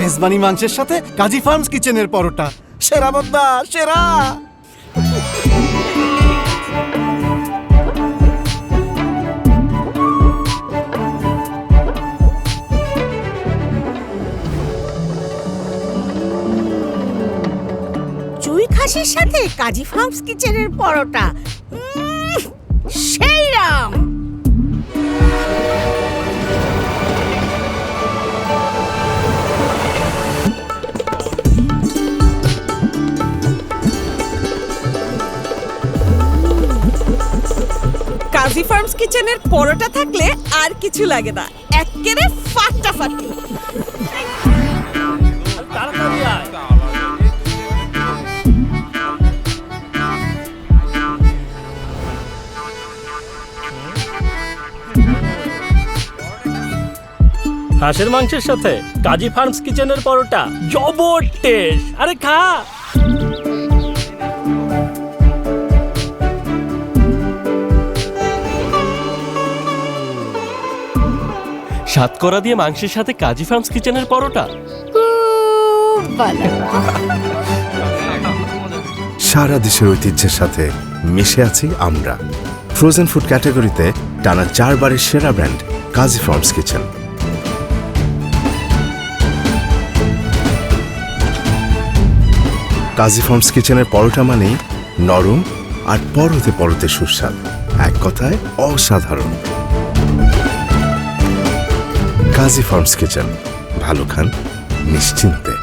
মেজবানি মাংসের সাথে কাজী ফার্মস কিচেনের পরোটা, সেরা বদ্দা, সেরা। চুই খাসির সাথে কাজী ফার্মস কিচেনের পরোটা, সেই রাম। কাজী ফার্মস কিচেনের পরোটা থাকলে আর কিছু লাগে না, এক্কেবারে ফাটাফাটি। হাঁসের মাংসের সাথে কাজী ফার্মস কিচেনের পরোটা জবর টেস্ট। আরে খা। সাতকরা দিয়ে মাংসের সাথে কাজী ফার্মস কিচেনের পরোটা সারা দেশের ঐতিহ্যের সাথে মিশে আছি আমরা। ফ্রোজেন ফুড ক্যাটাগরিতে টানা 4 বারের সেরা ব্র্যান্ড কাজী ফার্মস কিচেন। কাজী ফার্মস কিচেনের পরোটা মানেই নরম আর পরতে পরতে সুস্বাদ, এক কথায় অসাধারণ। কাজী ফার্মস কিচেন, ভালো খান নিশ্চিন্তে।